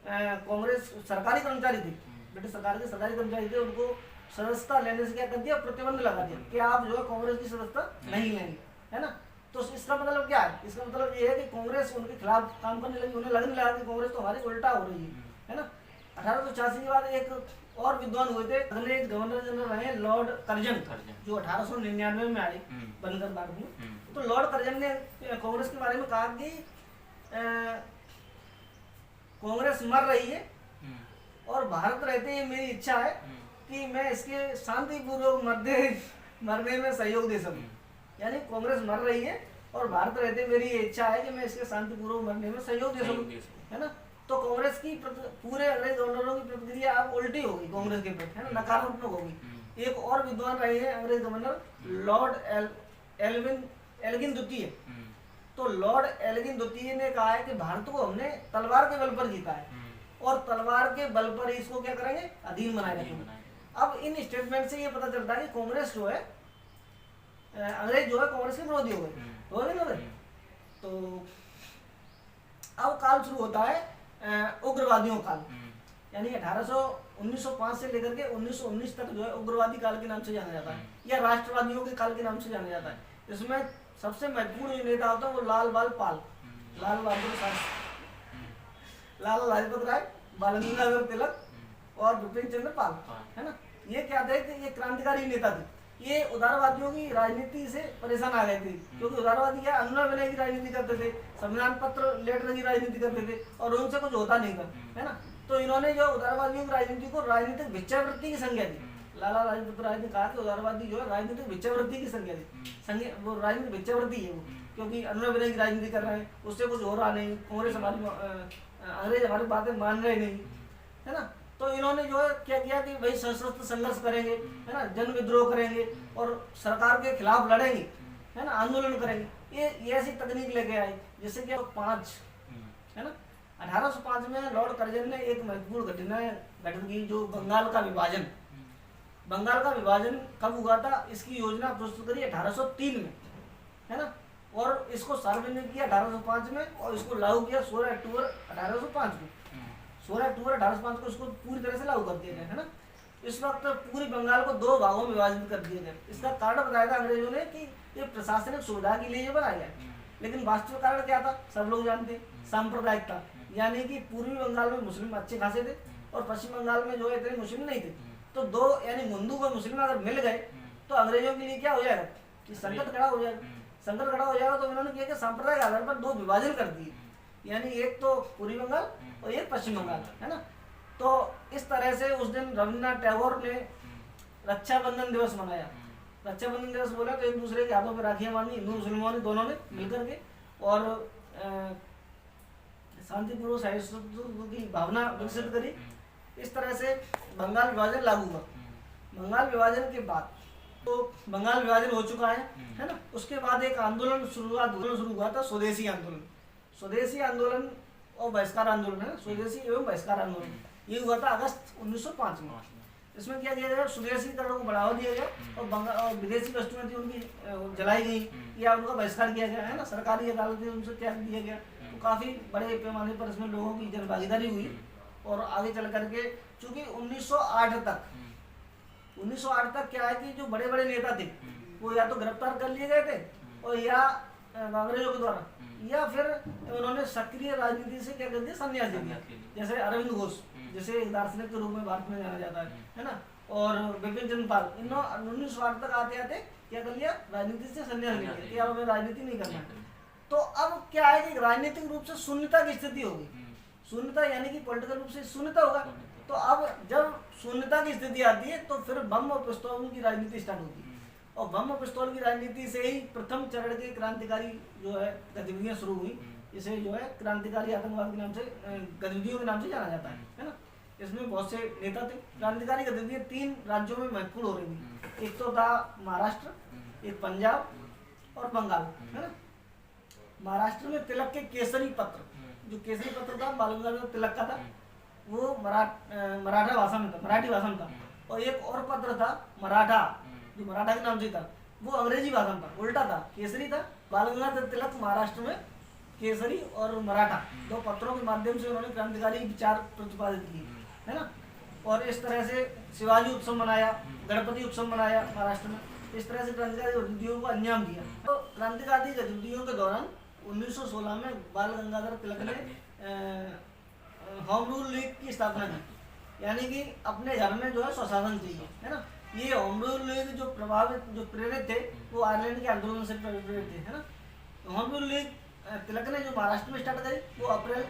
कांग्रेस सरकारी कर्मचारी थे, ब्रिटिश सरकार के सरकारी कर्मचारी थे, उनको सदस्यता लेने से क्या कर दिया, प्रतिबंध लगा दिया कि आप जो है कांग्रेस की सदस्यता नहीं लेंगे, है ना। तो इसका मतलब क्या है, इसका मतलब ये है कि कांग्रेस उनके खिलाफ काम करने लगी, उन्हें लगने लगा कि कांग्रेस तो हमारी उल्टा हो रही है ना। 1886 के बाद एक और विद्वान हुए थे, अंग्रेज गवर्नर जनरल रहे लॉर्ड कर्जन, जो 1899 में आए बनकर बाद में। तो लॉर्ड कर्जन ने कांग्रेस के बारे में कहा कि कांग्रेस मर रही है और भारत रहते ही मेरी इच्छा है कि मैं इसके शांतिपूर्वक मरने में सहयोग दे सकूं। यानी कांग्रेस मर रही है और भारत रहते मेरी ये इच्छा है कि मैं इसके शांतिपूर्वक मरने में सहयोग दे सकूं, है ना। तो कांग्रेस की पूरे अंग्रेज गवर्नरों की प्रतिक्रिया अब उल्टी होगी कांग्रेस के प्रति, है ना, नकारात्मक होगी। एक और विद्वान रहे हैं अंग्रेज गवर्नर लॉर्ड एल्गिन द्वितीय। तो लॉर्ड एल्गिन द्वितीय ने कहा है कि भारत को हमने तलवार के बल पर जीता है और तलवार के बल पर ही इसको क्या करेंगे, अधीन बनाए रखेंगे। अब इन स्टेटमेंट से ये पता चलता है कि कांग्रेस जो है, अंग्रेज जो है कांग्रेस के विरोधी हो गए ना। तो अब काल शुरू होता है उग्रवादियों काल, यानी 1905 से लेकर के 1919 तक जो है उग्रवादी काल के नाम से जाना जाता है या राष्ट्रवादियों के काल के नाम से जाना जाता है। इसमें सबसे महत्वपूर्ण जो नेता होता है वो लाल बहादुर शास्त्री, लाला लाजपत राय, बाल गंगाधर तिलक और बिपिन चंद्र पाल, है ना। ये क्या थे कि ये क्रांतिकारी नेता थे। ये उदारवादियों की राजनीति से परेशान आ गए थे, क्योंकि उदारवादी क्या अनुनय विनय की राजनीति करते थे, संविधान पत्र लेटर की राजनीति करते थे और उनसे कुछ होता नहीं था, है ना। तो इन्होंने जो उदारवादियों की राजनीति को राजनीतिक भिक्षावृत्ति की संज्ञा दी। लाला लाजपत राय ने कहा कि उदारवादी जो है राजनीतिक भिक्षावृत्ति की संज्ञा दी, वो राजनीतिक भिक्षावृत्ति है वो, क्योंकि अनुनय विनय की राजनीति कर रहे हैं, उससे कुछ हो रहा नहीं, कांग्रेस हमारी अंग्रेज हमारी बातें मान रहे नहीं, है ना। तो इन्होंने जो है क्या किया कि भाई सशस्त्र संघर्ष करेंगे, है ना, जन विद्रोह करेंगे और सरकार के खिलाफ लड़ेंगे, है ना, आंदोलन करेंगे। ये ऐसी तकनीक लेके आए जिससे कि 5, है ना। 1805 में लॉर्ड कर्जन ने एक महत्वपूर्ण घटना घटित की, जो बंगाल का विभाजन। बंगाल का विभाजन कब हुआ था, इसकी योजना प्रस्तुत करी 1803 में, है ना, और इसको सार्वजनिक किया 1805 में और इसको लागू किया 16 अक्टूबर 1805 को। 16 अक्टूबर 1805 को इसको पूरी तरह से लागू कर दिया गया, है ना। इस वक्त पूरी बंगाल को 2 भागों में विभाजित कर दिया गया। इसका कारण बताया था अंग्रेजों ने कि ये प्रशासनिक सुविधा के लिए ये बनाया गया, लेकिन वास्तविक कारण क्या था सब लोग जानते, सांप्रदायिकता। यानी कि पूर्वी बंगाल में मुस्लिम अच्छे खासे थे और पश्चिम बंगाल में जो है इतने मुस्लिम नहीं थे। तो 2 यानी हिंदू व मुस्लिम अगर मिल गए तो अंग्रेजों के लिए क्या हो जाएगा कि संकट खड़ा हो जाएगा। संकट खड़ा हो जाएगा तो इन्होंने किया कि सांप्रदायिक आधार पर 2 विभाजन कर दिए, यानी एक तो पूर्वी बंगाल और एक पश्चिम बंगाल, है ना। तो इस तरह से उस दिन रविन्द्रनाथ टैगोर ने रक्षाबंधन दिवस मनाया। रक्षाबंधन दिवस बोला तो एक दूसरे के हाथों पर राखियां बांधी, हिंदू मुसलमानों दोनों ने मिलकर के, और शांतिपूर्वक सहिष्णुता की भावना विकसित करी। इस तरह से बंगाल विभाजन लागू हुआ। बंगाल विभाजन के बाद तो बंगाल विभाजन हो चुका है ना। उसके बाद एक आंदोलन शुरू हुआ था, स्वदेशी आंदोलन। स्वदेशी आंदोलन और बहिष्कार आंदोलन, है स्वदेशी एवं बहिष्कार आंदोलन, ये हुआ था अगस्त 1905 में। इसमें क्या किया गया, स्वदेशीकरण को बढ़ावा दिया गया और विदेशी वस्तुएं थी उनकी जलाई गई या उनका बहिष्कार किया गया, है ना। सरकारी अदालतें उनसे त्याग दिया गया। तो काफी बड़े पैमाने पर इसमें लोगों की जन भागीदारी हुई और आगे चल करके चूंकि 1908 तक क्या है कि जो बड़े बड़े नेता थे वो या तो गिरफ्तार कर लिए गए थे और या अंग्रेजों के द्वारा, या फिर उन्होंने सक्रिय राजनीति से क्या कर दिया, संन्यास दे दिया। जैसे अरविंद घोष, जैसे एक दार्शनिक के रूप में भारत में जाना जाता है ना, और बिपिन चंद्र पाल, इन 1908 तक आते आते क्या कर लिया, राजनीति से संन्यास ले लिया कि अब हमें राजनीति नहीं करना है। तो अब क्या है कि राजनीतिक रूप से शून्यता की स्थिति होगी। शून्यता यानी कि पॉलिटिकल रूप से शून्यता होगा। तो अब जब शून्यता की स्थिति आती है तो फिर बम और पिस्तौल की राजनीति स्टार्ट होती है, और बम और पिस्तौल की राजनीति से ही प्रथम चरण के क्रांतिकारी जो है गतिविधियां शुरू हुई। इसे जो है क्रांतिकारी आतंकवाद के नाम से, गतिविधियों के नाम से जाना जाता है ना। इसमें बहुत से नेता थे। क्रांतिकारी गतिविधियां 3 राज्यों में महत्वपूर्ण हो रही थी। एक तो था महाराष्ट्र, एक पंजाब और बंगाल, है ना। महाराष्ट्र में तिलक के केसरी पत्र, जो केसरी पत्र था बाल गंगाधर तिलक का था, वो मराठा भाषा में था, मराठी भाषा में था। और एक और पत्र था मराठा, जो मराठा के नाम से था, वो अंग्रेजी भाषा में था, उल्टा था, केसरी था। बाल गंगाधर तिलक महाराष्ट्र में केसरी और मराठा, दो पत्रों के माध्यम से उन्होंने क्रांतिकारी विचार प्रतिपादित किए, है ना। और इस तरह से शिवाजी उत्सव मनाया, गणपति उत्सव मनाया महाराष्ट्र में। इस तरह से क्रांतिकारी गतिविधियों को अंजाम दिया। तो क्रांतिकारी गतिविधियों के दौरान 1916 में बाल गंगाधर तिलक ने होम रूल लीग की स्थापना की, यानी कि अपने घर में जो है स्वशासन चाहिए, है ना। ये होम रूल लीग जो प्रेरित थे वो आयरलैंड के आंदोलन से प्रेरित थे, है ना। होम रूल लीग तिलक ने जो महाराष्ट्र में स्टार्ट करी वो अप्रैल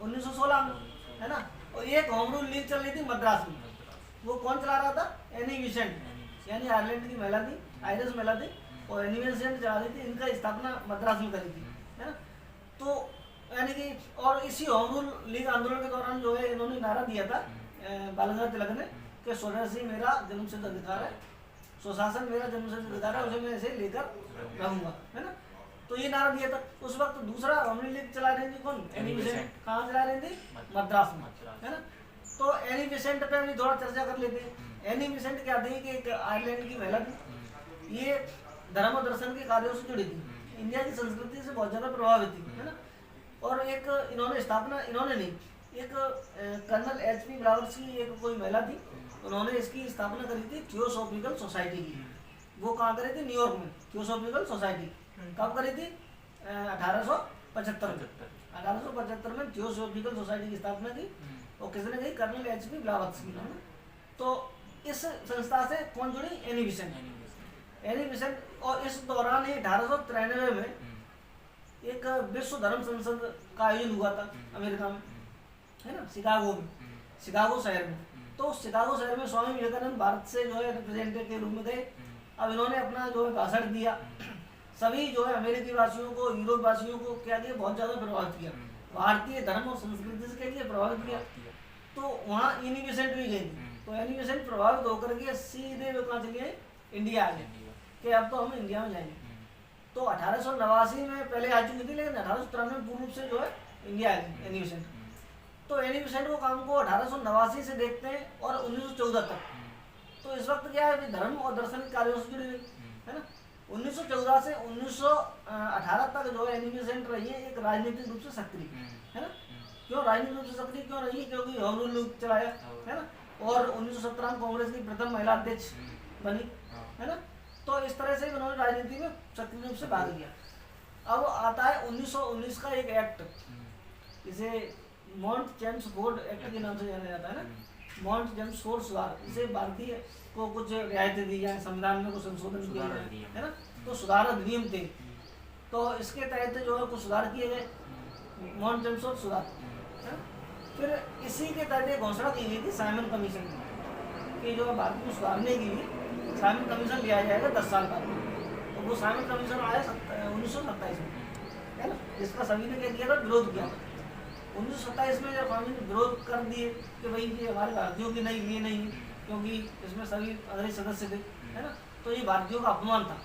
1916 में, है ना। और एक होम रूल लीग चल रही थी मद्रास में, वो कौन चला रहा था? एनी बेसेंट, यानी आयरलैंड की महिला थी, आयरिश महिला थी, और एनी बेसेंट चला रही थी। इनका स्थापना मद्रास में करी थी, है ना। तो यानी कि और इसी होम रूल लीग आंदोलन के दौरान जो है इन्होंने नारा दिया था बाल गंगाधर तिलक ने कि स्वदेशी मेरा जन्मसिद्ध अधिकार है, स्वशासन मेरा जन्मसिद्ध अधिकार है, उसे मैं ऐसे लेकर रहूंगा, है ना। तो ये नारा दिया था। उस वक्त दूसरा होम रूल लीग चला रही थी कौन? Annie Besant. कहाँ चला रही थी? मद्रास में, है ना। तो एनी बेसेंट पे भी थोड़ा चर्चा कर लेते हैं। एनी बेसेंट क्या थी कि एक आयरलैंड की महिला थी, ये धर्म और दर्शन के कार्यों से जुड़ी थी, इंडिया की संस्कृति से बहुत ज्यादा प्रभावित थी, है ना। और एक इन्होंने स्थापना, इन्होंने नहीं, एक कर्नल HP ब्लावर्स की एक कोई महिला थी, उन्होंने इसकी स्थापना करी थी थियोसॉफिकल सोसाइटी की। वो कहाँ करी थी? न्यूयॉर्क में थियोसॉफिकल सोसाइटी। कब करी थी? 1875 में। 1875 में थियोसॉफिकल सोसाइटी की स्थापना की, और किसने की? कर्नल HP ब्लावर्स की, है ना। तो इस संस्था से कौन जुड़ी? Annie Besant. Annie Besant. और इस दौरान ही 1893 में एक विश्व धर्म संसद का आयोजन हुआ था अमेरिका में, है ना, शिकागो में, शिकागो शहर में। तो शिकागो शहर में स्वामी विवेकानंद भारत से जो है रिप्रेजेंटेटिव के रूप में गए। अब इन्होंने अपना जो है भाषण दिया, सभी जो है अमेरिकी वासियों को, यूरोप वासियों को क्या किया? बहुत ज़्यादा प्रभावित किया, भारतीय धर्म और संस्कृति से क्या प्रभावित किया। तो वहाँ एनी बेसेंट भी गई थी। तो एनी बेसेंट प्रभावित होकर के सीधे वे कहाँ चले गए? इंडिया आ गए कि अब तो हम इंडिया में जाएंगे। तो 1889 में पहले आ चुकी थी, लेकिन 1893 में पूर्ण रूप से जो है इंडिया आ गई एनी बेसेंट। तो एनी बेसेंट को काम को 1889 से देखते हैं और 1914 तक। तो इस वक्त क्या है? धर्म और दर्शन कार्यों से जुड़ी हुई, है ना। 1914 से 1918 तक जो है एनी बेसेंट रही है एक राजनीतिक रूप से सक्रिय, है ना। क्यों राजनीतिक रूप से सक्रिय क्यों रही है? क्योंकि होम रूल लीग चलाया, है ना। और 1917 में कांग्रेस की प्रथम महिला अध्यक्ष बनी, है ना। तो इस तरह से उन्होंने राजनीति में सक्रिय रूप से भाग लिया। अब आता है 1919 का एक एक्ट, इसे माउंट चेम्सफोर्ड एक्ट के नाम से जाना जाता है ना, माउंट चेम्सफोर्ड सुधार। इसे भारतीय को कुछ रियायतें दी जाए, संविधान में कुछ संशोधन किया जाए, है ना। तो सुधार अधिनियम थे, तो इसके तहत जो है कुछ सुधार किए गए, माउंट चेम्सफोर्ड सुधार, है। फिर इसी के तहत एक घोषणा की गई थी साइमन कमीशन की, जो भारत को सुधारने के लिए साइमन कमीशन लिया जाएगा 10 साल बाद। तो वो साइमन कमीशन आया 1927 में, है ना, जिसका सभी ने क्या किया था? विरोध किया था। 1927 में जब कानून विरोध कर दिए कि भाई ये हमारे भारतीयों की नहीं, ये नहीं, क्योंकि इसमें सभी अंग्रेज सदस्य थे, है ना, तो ये भारतीयों का अपमान था।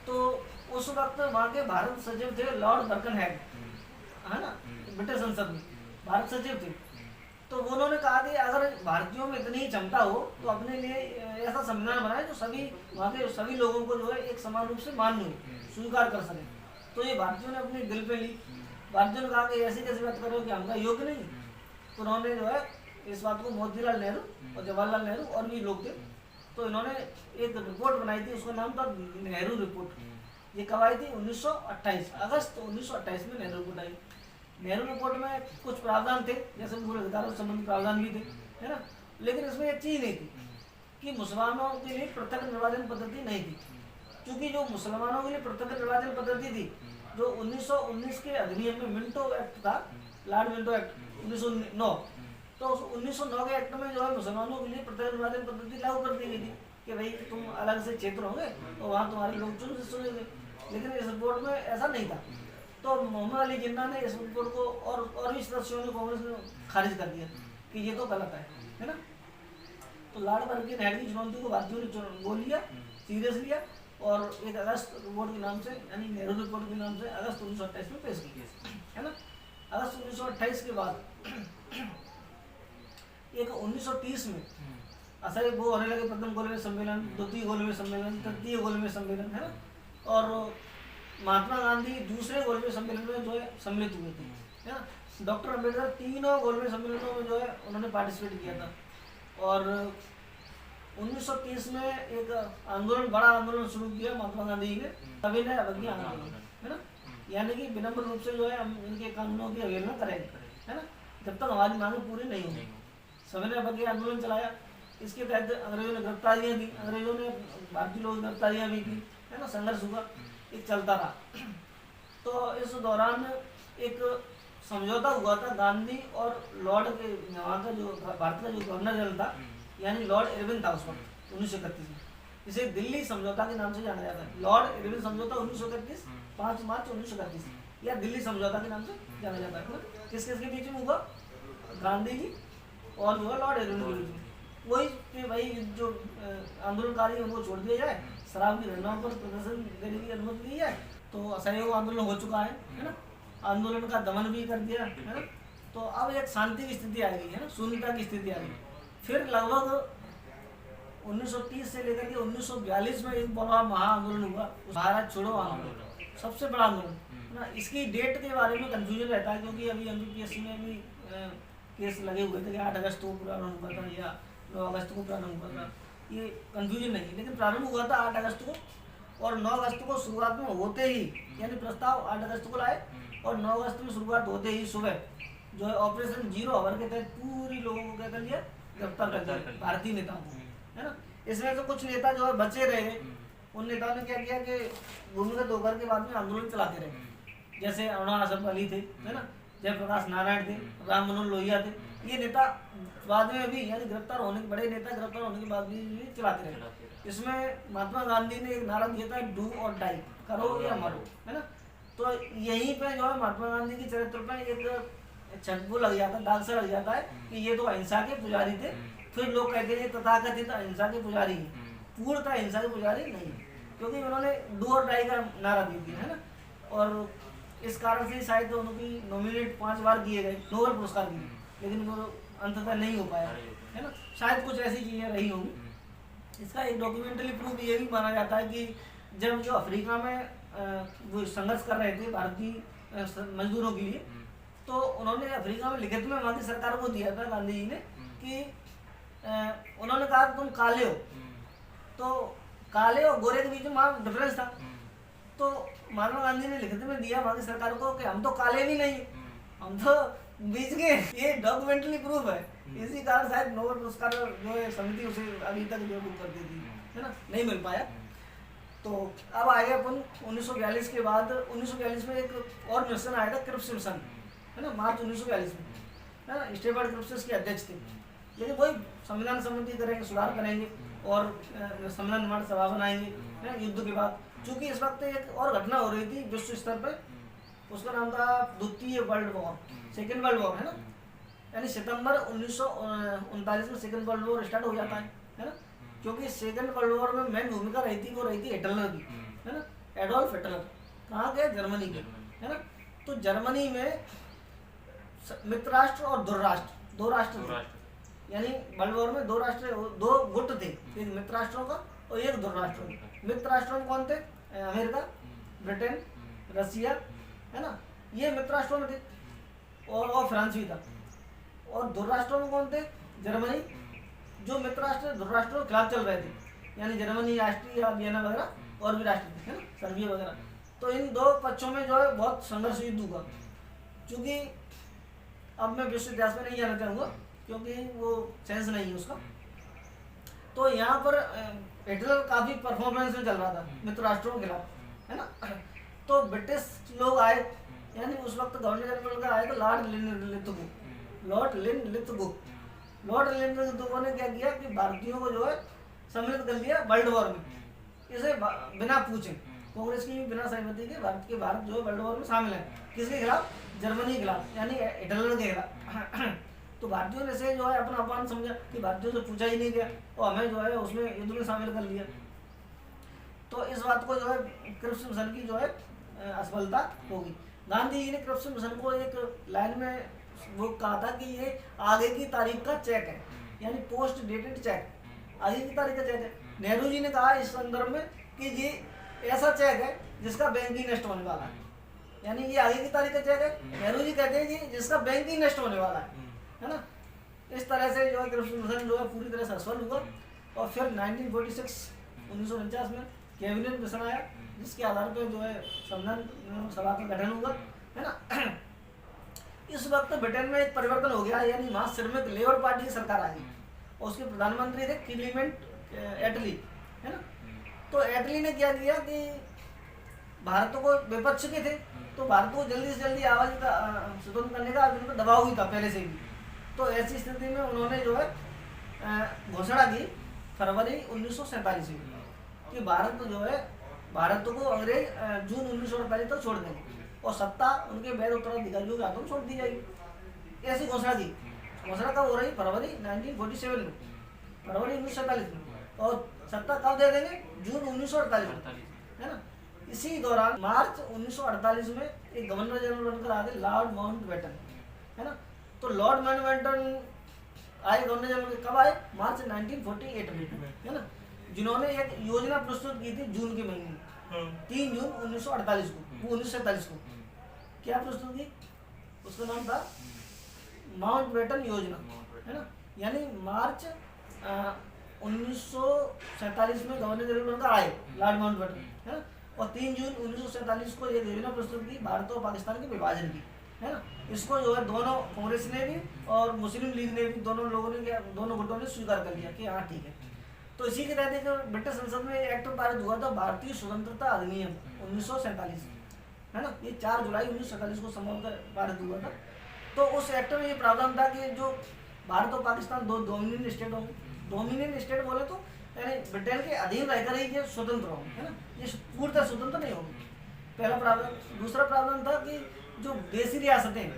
तो उस वक्त वहाँ के भारत सचिव थे लॉर्ड बर्कनहेड, है ना, ब्रिटिश संसद में भारत सचिव थे। तो उन्होंने कहा कि अगर भारतीयों में इतनी ही क्षमता हो तो अपने लिए ऐसा संविधान बनाए जो सभी वहाँ के सभी लोगों को जो है एक समान रूप से मान्य हो, स्वीकार कर सके। तो ये भारतीयों ने अपने दिल पे ली। भारतीयों ने कहा कि ऐसी कैसी बात करो कि हमका योग्य नहीं। तो उन्होंने जो है इस बात को मोतीलाल नेहरू और जवाहरलाल नेहरू और भी लोग थे, तो इन्होंने एक रिपोर्ट बनाई थी, उसका नाम था नेहरू रिपोर्ट। ये कब आई थी? 1928 अगस्त 1928 में नेहरू रिपोर्ट आई। नेहरू रिपोर्ट में कुछ प्रावधान थे, जैसे मूल अधिकारों से संबंधित प्रावधान भी थे, है ना, लेकिन इसमें एक चीज नहीं थी कि मुसलमानों के लिए पृथक निर्वाचन पद्धति नहीं थी। क्योंकि जो मुसलमानों के लिए पृथक निर्वाचन पद्धति थी, जो 1919 के अधिनियम में मिंटो एक्ट था, लॉर्ड मिंटो एक्ट 1909, तो 1909 के एक्ट में जो है मुसलमानों के लिए पृथक निर्वाचन पद्धति लागू कर दी गई थी कि भाई तुम अलग से क्षेत्र होंगे तो वहाँ तुम्हारे लोग चुनेंगे। लेकिन इस रिपोर्ट में ऐसा नहीं था। तो मोहम्मद अली जिन्ना ने इस रिपोर्ट को और भी सदस्यों ने कांग्रेस ने खारिज कर दिया कि ये तो गलत है ना। तो लॉर्ड बर्कनहेड की चुनौती को भारतीयों ने बोल लिया, सीरियस लिया, और एक अगस्त रिपोर्ट के नाम से, यानी नेहरू रिपोर्ट के नाम से अगस्त 1928 में पेश किया, है ना। अगस्त 1928 के बाद एक 1930 में असर वो होने लगे प्रथम गोलमेज सम्मेलन, द्वितीय गोलमेज सम्मेलन, तृतीय गोलमेज सम्मेलन, है ना। और महात्मा गांधी दूसरे गोलमेज सम्मेलन में जो है सम्मिलित हुए थे, है ना। डॉक्टर अम्बेडकर तीनों गोलमेज सम्मेलनों में जो है उन्होंने पार्टिसिपेट किया था। और 1930 में एक आंदोलन, बड़ा आंदोलन शुरू किया महात्मा गांधी ने, सविनय अवज्ञा आंदोलन, है ना। यानी कि विनम्र रूप से जो है हम इनके कानूनों की अवहेलना करेंगे, है ना, जब तक हमारी मांगे पूरी नहीं होगी। सविनय अवज्ञा आंदोलन चलाया। इसके तहत अंग्रेजों ने गिरफ्तारियाँ दी, अंग्रेजों ने भारतीय लोग गिरफ्तारियाँ भी की, है ना। संघर्ष हुआ, एक चलता रहा। तो इस दौरान एक समझौता हुआ था गांधी और लॉर्ड के, वहाँ का जो भारत का जो गवर्नर जनरल था, यानी लॉर्ड इरविन था उस वक्त 1931 में। इसे दिल्ली समझौता के नाम से जाना जाता है। लॉर्ड इरविन समझौता 1931, 5 मार्च 1931, या दिल्ली समझौता के नाम से जाना जाता है। किस किस के बीच में हुआ? गांधी जी और जो है लॉर्ड इरविन के बीच में। वही कि भाई जो आंदोलनकारी उनको छोड़ दिया जाए, शराब की घटनाओं पर प्रदर्शन देने की अनुमति दी जाए। तो असहयोग आंदोलन हो चुका है ना, आंदोलन का दमन भी कर दिया, है ना। तो अब एक शांति की स्थिति आ गई, है ना, शून्यता की स्थिति आ गई। फिर लगभग 1930 से लेकर के 1942 में एक बड़ा महा आंदोलन हुआ, भारत छोड़ो आंदोलन, सबसे बड़ा आंदोलन, है ना। इसकी डेट के बारे में कंफ्यूजन रहता है, क्योंकि अभी MPPSC में भी केस लगे हुए थे कि 8 अगस्त को प्रारंभ हुआ था या 9 अगस्त को प्रारंभ हुआ था, ये कंफ्यूजन नहीं है। लेकिन प्रारंभ हुआ था 8 अगस्त को, और 9 अगस्त को शुरुआत में होते ही, यानी प्रस्ताव 8 अगस्त को लाए और 9 अगस्त में शुरुआत होते ही सुबह जो है ऑपरेशन 0 आवर के तहत पूरी लोगों को क्या कर लिया, गिरफ्तार कर दिया, भारतीय नेताओं को, है ना। इसमें तो कुछ नेता जो है बचे रहे, उन नेताओं ने क्या किया कि भूमिगत होकर के बाद में आंदोलन चलाते रहे। जैसे अरुणा आसफ अली थे, है ना, जयप्रकाश नारायण थे, राम मनोहर लोहिया थे। ये नेता बाद में भी, यानी गिरफ्तार होने के, बड़े नेता गिरफ्तार होने के बाद भी चलाते रहे। इसमें महात्मा गांधी ने एक नारा दिया था, डू और डाई, करो या मरो, है ना। तो यहीं पे जो है महात्मा गांधी के चरित्र पे एक छटपू लग जाता है, दाग सा लग जाता है कि ये तो अहिंसा के पुजारी थे। फिर लोग कहते हैं तथाकथित अहिंसा के पुजारी हैं, पूर्णतः अहिंसा के पुजारी नहीं, क्योंकि उन्होंने डू और डाई का नारा दे दिया, है ना। और इस कारण से शायद उनकी नॉमिनेट 5 बार किए गए नोबेल पुरस्कार के लिए, लेकिन वो अंततः नहीं हो पाया, है ना। शायद कुछ ऐसी चीज़ें रही होंगी। इसका एक डॉक्यूमेंटरी प्रूफ ये भी माना जाता है कि जब जो अफ्रीका में वो संघर्ष कर रहे थे भारतीय मजदूरों के लिए, तो उन्होंने अफ्रीका में लिखित में वहाँ की सरकार को दिया था गांधी जी ने कि उन्होंने कहा तुम काले हो, तो काले और गोरे के बीच में वहाँ डिफरेंस था। तो महात्मा गांधी ने लिखित में दिया वहाँ की सरकार को कि हम तो काले भी नहीं, हम तो बीच के। ये डॉक्यूमेंटरी प्रूफ है। इसी कारण शायद नोबेल पुरस्कार जो है समिति उसे अभी तक जो बुक करती थी, है ना, नहीं मिल पाया। तो अब आए अपन 1942 के बाद। 1942 में एक और मिशन आया था, क्रिप्स मिशन, है ना, मार्च 1942 में, है ना। स्टेफर्ड क्रिप्स के अध्यक्ष थे। लेकिन वही संविधान सम्मति करेंगे, सुधार करेंगे और संविधान निर्माण सभा बनाएंगे, है ना, युद्ध के बाद। चूँकि इस वक्त एक और घटना हो रही थी विश्व स्तर पर, उसका नाम था द्वितीय world war, second world war, है ना। यानी सितंबर 1939 में सेकेंड वर्ल्ड वॉर स्टार्ट हो जाता है ना। क्योंकि सेकेंड वर्ल्ड वॉर में मेन भूमिका रही थी, वो रही थी हिटलर की, है ना, एडोल्फ हिटलर। कहाँ के? जर्मनी के, है ना। तो जर्मनी में मित्र राष्ट्र और धुरराष्ट्र, 2 राष्ट्र थे। यानी वर्ल्ड वॉर में 2 राष्ट्र, 2 गुट थे, एक मित्र राष्ट्रों का और एक धुरराष्ट्रों का। मित्र राष्ट्रों में कौन थे? अमेरिका, ब्रिटेन, रसिया, है ना, ये मित्र राष्ट्रों में थे, और फ्रांस भी था। और धुरराष्ट्रों में कौन थे? जर्मनी, जो मित्र राष्ट्र धुरराष्ट्रों के खिलाफ चल रहे थे, यानी जर्मनी, ऑस्ट्रिया, वियना वगैरह और भी राष्ट्र थे, है ना, सर्बिया वगैरह। तो इन 2 पक्षों में जो है बहुत संघर्ष युद्ध हुआ। चूँकि अब मैं विश्व इतिहास में नहीं जाना चाहूँगा, क्योंकि वो सेंस नहीं है उसका। तो यहाँ पर हिटलर काफ़ी परफॉर्मेंस में चल रहा था मित्र राष्ट्रों के खिलाफ, है ना। तो ब्रिटिश लोग आए, यानी उस वक्त गवर्नर जनरल का आए तो लॉर्ड लिंथगो ने क्या किया कि भारतीयों को जो है सम्मिलित कर दिया वर्ल्ड वॉर में, इसे बिना पूछे, कांग्रेस की बिना सहमति के भारत जो है वर्ल्ड वॉर में शामिल है। किसके खिलाफ? जर्मनी के खिलाफ, यानी हिटलर के खिलाफ। तो भारतीयों ने से जो है अपना अपमान समझा कि भारतीयों से पूछा ही नहीं गया और हमें जो है उसमें युद्ध में शामिल कर लिया। तो इस बात को जो है क्रिप्स मिशन की जो है असफलता होगी। गांधी जी ने क्रिप्स मिशन को एक लाइन में वो कहा था कि ये आगे की तारीख का चेक है, यानी पोस्ट डेटेड चेक, आगे की तारीख का चेक है। नेहरू जी ने कहा इस संदर्भ में कि ये ऐसा चेक है जिसका बैंक ही नष्ट होने वाला है, यानी ये आगे की तारीख का चेक है। नेहरू जी कहते हैं कि जिसका बैंक ही नष्ट होने वाला है ना। इस तरह से जो है करप्शन मिशन जो है पूरी तरह से असफल हुआ। और फिर 1949 में कैबिनेट मिशन आया, जिसके आधार पर जो है संविधान सभा का गठन हुआ, है ना। इस वक्त ब्रिटेन में एक परिवर्तन हो गया, यानी वहाँ श्रमिक लेबर पार्टी की सरकार आई और उसके प्रधानमंत्री थे क्लीमेंट एटली, है ना। तो एटली ने क्या किया कि भारत को विपक्ष के थे, तो भारत को जल्दी से जल्दी आवाज का स्वतंत्र करने का उनका दबाव ही था पहले से भी। तो ऐसी स्थिति में उन्होंने जो है घोषणा की फरवरी 1947 में कि भारत को अंग्रेज जून 1948 तक छोड़ देंगे और सत्ता उनके वैध उत्तराधिकारियों के हाथों में छोड़ दी जाएगी। ऐसी घोषणा की। घोषणा कब हो रही? फरवरी 1947 में, फरवरी 1947 में। और सत्ता कब दे देंगे? जून 1948 में, है ना। इसी दौरान मार्च 1948 में एक गवर्नर जनरल बनकर आ गए लॉर्ड माउंटबेटन, है ना। तो लॉर्ड माउंटबेटन आए गवर्नर जनरल, कब आए? मार्च 1948 में, है ना। जिन्होंने एक योजना प्रस्तुत की थी जून के महीने में, 3 जून 1948 को, 1947 को। क्या प्रस्तुत की? उसका नाम था माउंटबेटन योजना, है ना। यानी मार्च 1947 में गवर्नर जनरल बनकर आए लॉर्ड माउंटबेटन, है ना। और 3 जून 1947 को यह योजना प्रस्तुत की भारत और पाकिस्तान के विभाजन की, है ना। इसको जो है दोनों कांग्रेस ने भी और मुस्लिम लीग ने भी, दोनों गुटों ने स्वीकार कर लिया कि हाँ ठीक है। तो इसी के तहत एक ब्रिटिश संसद में एक्ट पारित हुआ था, भारतीय स्वतंत्रता अधिनियम 1947, है ना। ये 4 जुलाई 1947 को संभवतः पारित हुआ था। तो उस एक्ट में ये प्रावधान था कि जो भारत और पाकिस्तान 2 डोमिनियन स्टेट होंगे। डोमिनियन स्टेट बोले तो यानी ब्रिटेन के अधीन रहकर ही ये स्वतंत्र होंगे, है ना। ये पूर्णतः स्वतंत्र नहीं होंगे, पहला प्रावधान। दूसरा प्रावधान था कि जो देसी रियासतें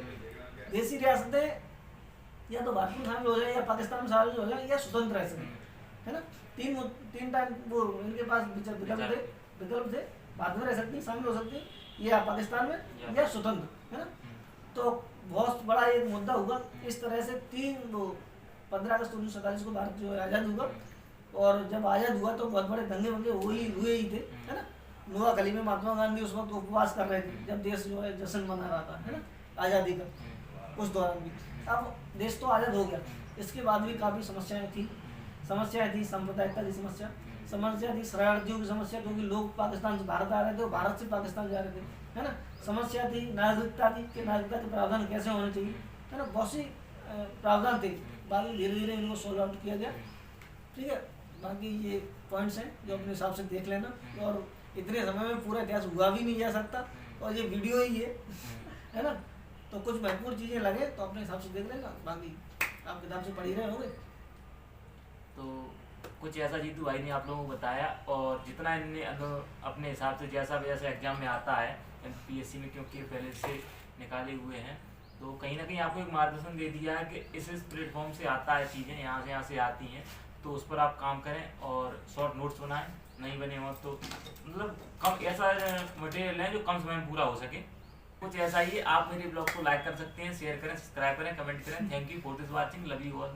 या तो भारत में शामिल हो जाए या पाकिस्तान में शामिल हो जाए या स्वतंत्र रह सकें, है ना। तीन टाइम वो इनके पास विकल्प थे, भारत में रह सकती, शामिल हो सकती, या पाकिस्तान में या स्वतंत्र, है ना। तो बहुत बड़ा एक मुद्दा हुआ। इस तरह से 15 अगस्त 1947 को भारत जो है आज़ाद हुआ। और जब आज़ाद हुआ तो बहुत बड़े दंगे वंगे हुए ही थे, है ना। नोआखली में महात्मा गांधी उस वक्त उपवास कर रहे थे जब देश जो है जश्न मना रहा था, है ना, आज़ादी का। उस दौरान भी अब देश तो आज़ाद हो गया, इसके बाद भी काफ़ी समस्याएं थी। सांप्रदायिकता की समस्या थी, शरणार्थियों की समस्या, क्योंकि लोग पाकिस्तान से भारत आ रहे थे और भारत से पाकिस्तान जा रहे थे, है ना। समस्या थी नागरिकता की कि नागरिकता के प्रावधान कैसे होने चाहिए, है ना। बहुत सी प्रावधान थे, बाकी धीरे धीरे इनको सोल्व आउट किया गया, ठीक है। बाकी ये पॉइंट्स हैं जो अपने हिसाब से देख लेना, और इतने समय में पूरा इतिहास हुआ भी नहीं जा सकता, और ये वीडियो ही है ना। तो कुछ महत्वपूर्ण चीज़ें लगे तो अपने हिसाब से देख लेना, बाकी आप किताब से पढ़ ही रहे होंगे। तो कुछ ऐसा जीतू भाई ने आप लोगों को बताया, और जितना इनने अपने हिसाब से जैसा एग्जाम में आता है MPSC में, क्योंकि पहले से निकाले हुए हैं, तो कहीं ना कहीं आपको एक मार्गदर्शन दे दिया है कि इस प्लेटफॉर्म से आता है, चीज़ें यहाँ से आती हैं, तो उस पर आप काम करें और शॉर्ट नोट्स बनाएं। नहीं बने हो तो मतलब कम ऐसा मटेरियल है जो कम समय में पूरा हो सके, कुछ ऐसा ही। आप मेरे ब्लॉग को लाइक कर सकते हैं, शेयर करें, सब्सक्राइब करें, कमेंट करें। Thank you for this watching, love you all.